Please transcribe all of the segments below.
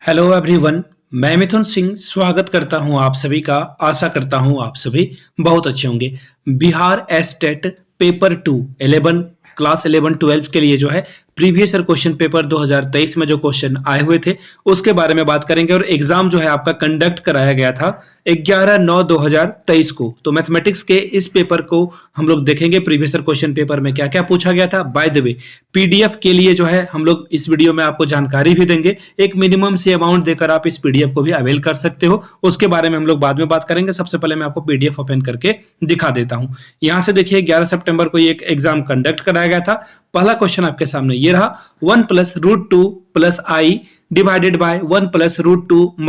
Hello everyone, मैं मिथुन सिंह स्वागत करता हूं आप सभी का। आशा करता हूं आप सभी बहुत अच्छे होंगे। बिहार एस्टेट पेपर 2 11 क्लास 11 12 के लिए जो है प्रीवियस ईयर क्वेश्चन पेपर 2023 में जो क्वेश्चन आए हुए थे उसके बारे में बात करेंगे। और एग्जाम जो है आपका कंडक्ट कराया गया था 11/9/2023 को। तो मैथमेटिक्स के इस पेपर को हम लोग देखेंगे प्रीवियस ईयर क्वेश्चन पेपर में क्या क्या पूछा गया था। बाय द वे पीडीएफ के लिए जो है हम लोग इस वीडियो में आपको जानकारी भी देंगे। एक मिनिमम से अमाउंट देकर आप इस पीडीएफ को भी अवेल कर सकते हो, उसके बारे में हम लोग बाद में बात करेंगे। सबसे पहले मैं आपको पीडीएफ ओपन करके दिखा देता हूं। यहां से देखिए 11 सितंबर को ये एक एग्जाम कंडक्ट कराया गया था। पहला क्वेश्चन आपके सामने ये रहा, 1 + √2 + i divided by 1 + √2 -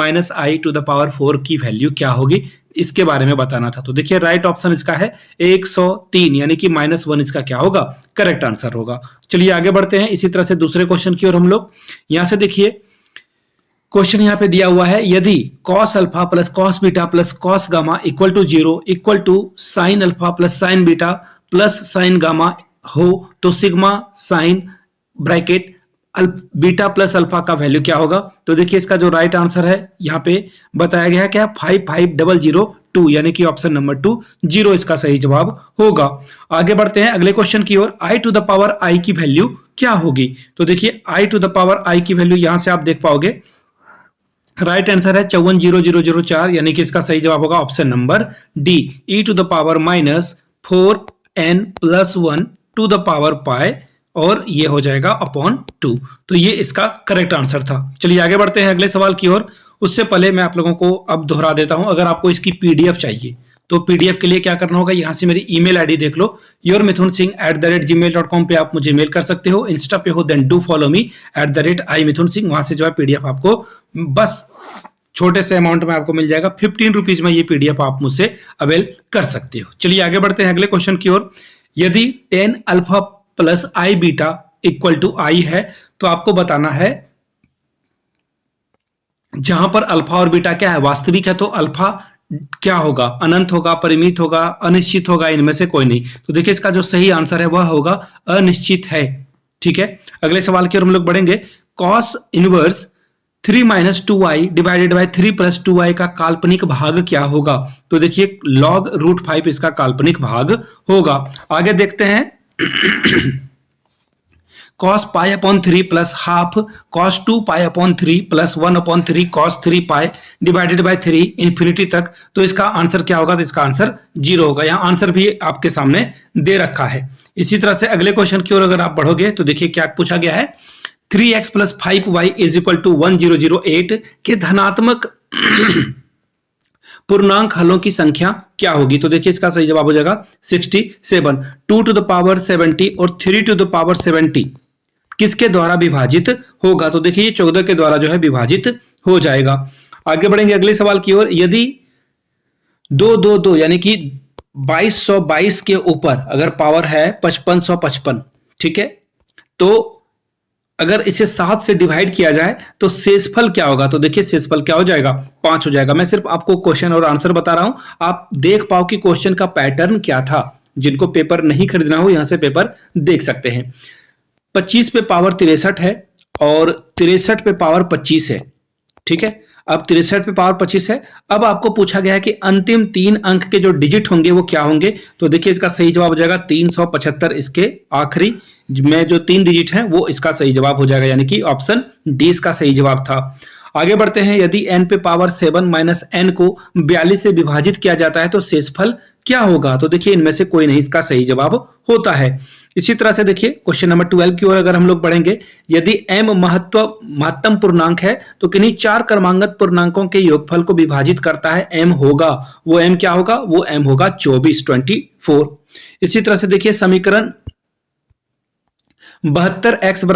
i to the power 4 की वैल्यू क्या होगी, इसके बारे में बताना था। तो देखिए राइट ऑप्शन इसका है 103, यानी कि -1 इसका क्या होगा, करेक्ट आंसर होगा। चलिए आगे बढ़ते हैं इसी तरह से दूसरे क्वेश्चन की ओर हम लोग। यहां से देखिए क्वेश्चन यहां पे दिया हुआ है, यदि cos alpha plus cos beta plus cos gamma equal to 0 equal to sin alpha plus sin beta plus sin gamma हो तो sigma sine bracket beta plus alpha का वैल्यू क्या होगा। तो देखिए इसका जो राइट आंसर है यहाँ पे बताया गया है क्या, 55002, यानी कि ऑप्शन नंबर 2 0 इसका सही जवाब होगा। आगे बढ़ते हैं अगले क्वेश्चन की ओर। i to the power i की वैल्यू क्या होगी। तो देखिए i to the power i की वैल्यू यहां से आप देख पाओगे, राइट आंसर है 540004, यानी कि इसका सही जवाब होगा option number D, e to the power -4n + 1 to the power pi, और ये हो जाएगा अपॉन 2। तो ये इसका करेक्ट आंसर था। चलिए आगे बढ़ते हैं अगले सवाल की ओर। उससे पहले मैं आप लोगों को अब दोहरा देता हूं, अगर आपको इसकी पीडीएफ चाहिए तो पीडीएफ के लिए क्या करना होगा, यहां से मेरी ईमेल आईडी देख लो, yourmithunsingh@gmail.com पे आप मुझे मेल कर सकते हो। इंस्टा पे हो then do follow me @imithunsingh, वहां से जो है पीडीएफ आपको बस छोटे से अमाउंट में आपको मिल जाएगा, 15 रुपीज में ये पीडीएफ आप मुझसे अवेल कर सकते हो। चलिए आगे बढ़ते हैं अगले क्वेश्चन की ओर। यदि 10 alpha plus i beta equal to i है तो आपको बताना है, जहां पर अल्फा और बीटा क्या है, वास्तविक है, तो अल्फा क्या होगा, अनंत होगा, परिमित होगा, अनिश्चित होगा, इनमें से कोई नहीं। तो देखिए इसका जो सही आंसर है वह होगा अनिश्चित है। ठीक है, अगले सवाल की ओर हम लोग बढ़ेंगे। cos inverse 3 - 2i divided by 3 + 2i का काल्पनिक भाग क्या होगा। तो देखिए log √5 इसका काल्पनिक भाग होगा। आगे देखते हैं cos π/3 + half cos 2π/3 + 1/3 cos 3π divided by 3 infinity तक। तो इसका आंसर क्या होगा, तो इसका आंसर 0 होगा। यहां आंसर भी आपके सामने दे रखा है। इसी तरह से अगले क्वेश्चन की ओर अगर आप बढ़ोगे तो देखिए क्या पूछा गया है, 3x + 5y = 1008 के धनात्मक पूर्णांक हलों की संख्या क्या होगी। तो देखिए इसका सही जवाब हो जाएगा 67। 2 टू द पावर 70 और 3 टू द पावर 70 किसके द्वारा विभाजित होगा। तो देखिए 14 के द्वारा जो है विभाजित हो जाएगा। आगे बढ़ेंगे अगले सवाल की ओर। यदि 222 यानी कि 2222 के ऊपर अगर पावर है 5555, ठीक है, तो अगर इसे 7 से डिवाइड किया जाए तो शेषफल क्या होगा। तो देखिए शेषफल क्या हो जाएगा, 5 हो जाएगा। मैं सिर्फ आपको क्वेश्चन और आंसर बता रहा हूं, आप देख पाओ कि क्वेश्चन का पैटर्न क्या था। जिनको पेपर नहीं खरीदना हो यहां से पेपर देख सकते हैं। 25 पे पावर 63 है और 63 पे पावर 25 है। ठीक है, अब 63 पे पावर 25 है। अब आपको पूछा गया है कि अंतिम 3 अंक के जो डिजिट होंगे वो क्या होंगे। तो देखिए इसका सही जवाब हो जाएगा 375, इसके आखिरी में जो 3 डिजिट हैं वो इसका सही जवाब हो जाएगा, यानी कि ऑप्शन डी इसका सही जवाब था। आगे बढ़ते हैं। यदि n पे पावर 7 - n को 42 से विभाजित किया जाता है तो शेषफल क्या होगा। तो देखिए इनमें से कोई नहीं इसका सही जवाब होता है। इसी तरह से देखिए क्वेश्चन नंबर 12 की ओर अगर हम लोग बढ़ेंगे। यदि m महत्तम पूर्णांक है तो किन्हीं 4 क्रमांगत पूर्णांकों के योगफल को विभाजित करता है m होगा, वो m क्या होगा, वो m होगा 24। इसी तरह से देखिए समीकरण 72x =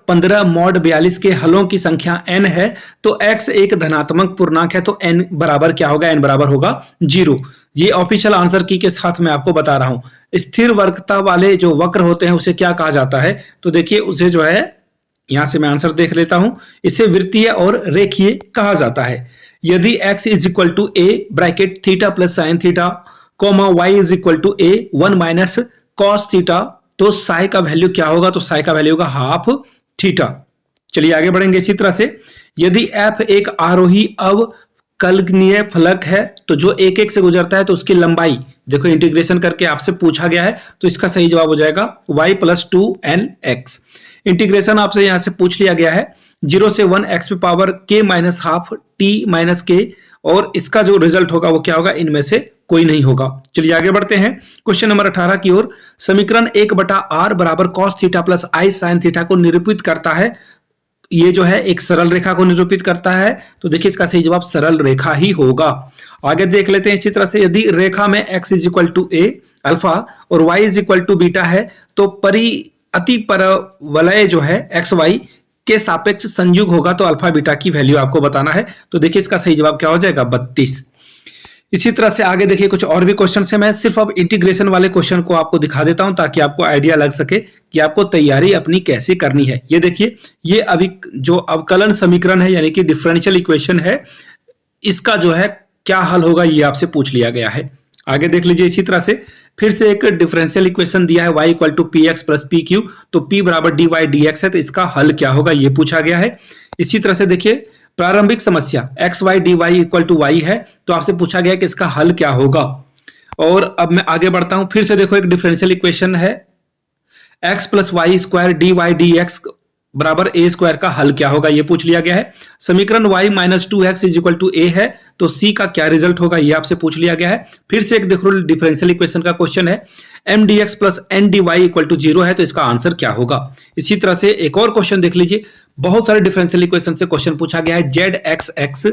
15 mod 42 के हलों की संख्या n है, तो x एक धनात्मक पूर्णांक है, तो n बराबर क्या होगा, n बराबर होगा 0। ये ऑफिशियल आंसर की के साथ मैं आपको बता रहा हूं। स्थिर वर्गता वाले जो वक्र होते हैं उसे क्या कहा जाता है। तो देखिए उसे जो है, यहां से मैं आंसर देख लेता हूं, इसे वृत्तीय और रेखीय कहा जाता है। यदि x = a bracket theta plus sine theta, y = a 1 - cos theta, तो साई का वैल्यू क्या होगा, तो साई का वैल्यू होगा हाफ थीटा। चलिए आगे बढ़ेंगे। इसी तरह से यदि f एक आरोही अवकलनीय फलक है तो जो एक एक से गुजरता है तो उसकी लंबाई, देखो इंटीग्रेशन करके आपसे पूछा गया है तो इसका सही जवाब हो जाएगा y प्लस 2nx। इंटीग्रेशन आपसे यहां से पूछ लिया गया है 0 से 1 x पे power k minus half t minus k, और इसका जो रिजल्ट होगा वो क्या होगा, इनमें से कोई नहीं होगा। चलिए आगे बढ़ते हैं क्वेश्चन नंबर 18 की ओर। समीकरण 1/r बराबर cos थीटा प्लस आई साइन थीटा को निरूपित करता है। ये जो है एक सरल रेखा को निरूपित करता है, तो देखिए इसका सही जवाब सरल रेखा ही होगा। आगे देख लेते हैं इसी तरह से, यदि रेखा में x is equal to a alpha और y is equal to beta है तो अति परवलय जो है एक्स वाई के सापेक्ष संयुग होगा, तो अल्फा बीटा की वैल्यू आपको बताना है। तो देखिए इसका सही जवाब क्या हो जाएगा, 32। इसी तरह से आगे देखिए कुछ और भी क्वेश्चन है। मैं सिर्फ अब इंटीग्रेशन वाले क्वेश्चन को आपको दिखा देता हूं ताकि आपको आइडिया लग सके कि आपको तैयारी अपनी कैसे करनी है। ये देखिए, ये अभी जो अवकलन समीकरण है यानी कि डिफरेंशियल इक्वेशन है, इसका जो है क्या हल होगा ये आपसे पूछ लिया गया है। आगे देख लीजिए इसी तरह से फिर से एक डिफरेंशियल इक्वेशन दिया है y equal to P X plus P Q, तो p बराबर डी वाई डी एक्स है, तो इसका हल क्या होगा ये पूछा गया है। इसी तरह से देखिए प्रारंभिक समस्या X Y D Y equal to Y है, तो आपसे पूछा गया कि इसका हल क्या होगा। और अब मैं आगे बढ़ता हूं, फिर से देखो एक डिफरेंशियल इक्वेशन है X plus Y square D Y D X बराबर ए स्क्वायर का हल क्या होगा ये पूछ लिया गया है। समीकरण y minus two X is equal to A है, तो c का क्या रिजल्ट होगा ये आपसे पूछ लिया गया है। फिर से एक देखो डिफरेंशियल इक्वेशन का क्वेश्चन है M D X plus N D Y equal to 0 है, तो इसका आंसर क्या होगा। इसी तरह से एक और क्वेश्चन देख लीजिए, बहुत सारे डिफरेंशियल इक्वेशन से क्वेश्चन पूछा गया है Z X X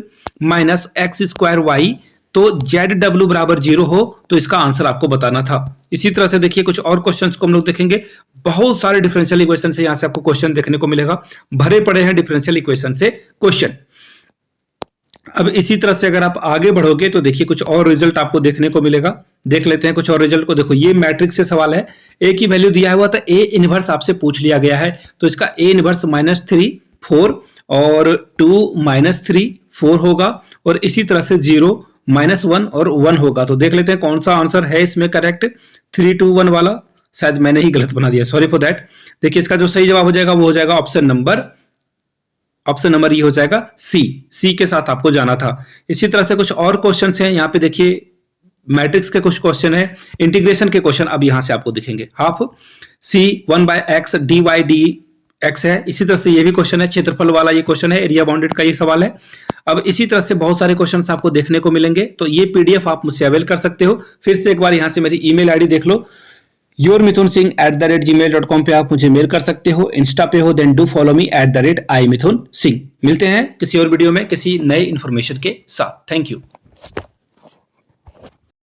minus X square Y, तो जेड डब्ल्यू बराबर 0 हो, तो इसका आंसर आपको बताना था। इसी तरह से देखिए कुछ और क्वेश्चंस को हम लोग देखेंगे, बहुत सारे डिफरेंशियल इक्वेशन से यहां से आपको क्वेश्चन देखने को मिलेगा, भरे पड़े हैं डिफरेंशियल इक्वेशन से क्वेश्चन। अब इसी तरह से अगर आप आगे बढ़ोगे तो देखिए कुछ और रिजल्ट आपको देखने को मिलेगा। देख लेते हैं कुछ और रिजल्ट को। देखो ये मैट्रिक्स से सवाल है, ए की वैल्यू दिया हुआ था, ए इनवर्स आपसे पूछ लिया गया है, तो इसका ए इनवर्स -3 4 और 2 -3 4 होगा, और इसी तरह से 0 -1 और 1 होगा। तो देख लेते हैं कौन सा आंसर है इसमें करेक्ट, 3 2 1 वाला, शायद मैंने ही गलत बना दिया, सॉरी फॉर दैट। देखिए इसका जो सही जवाब हो जाएगा वो हो जाएगा ऑप्शन नंबर ये हो जाएगा सी के साथ आपको जाना था। इसी तरह से कुछ और क्वेश्चन हैं यहाँ पे, देखिए मैट्रिक्स के कुछ क्वेश्चन है, इंटीग्रेशन के क्वेश्चन अब यहां से आपको दिखेंगे। Half C 1/x D Y D X है। इसी तरह से ये भी क्वेश्चन है, क्षेत्रफल वाला ये क्वेश्चन है, एरिया बाउंडेड का ये सवाल है। अब इसी तरह से बहुत सारे क्वेश्चन आपको देखने को मिलेंगे, तो ये पीडीएफ आप मुझसे अवेल कर सकते हो। फिर से एक बार यहां से मेरी ईमेल आईडी देख लो, yourmithunsingh@gmail.com पे आप मुझे मेल कर सकते हो। इंस्टा पे हो then do follow me @imithunsingh। मिलते हैं किसी और वीडियो में किसी नए इंफॉर्मेशन के साथ। Thank you.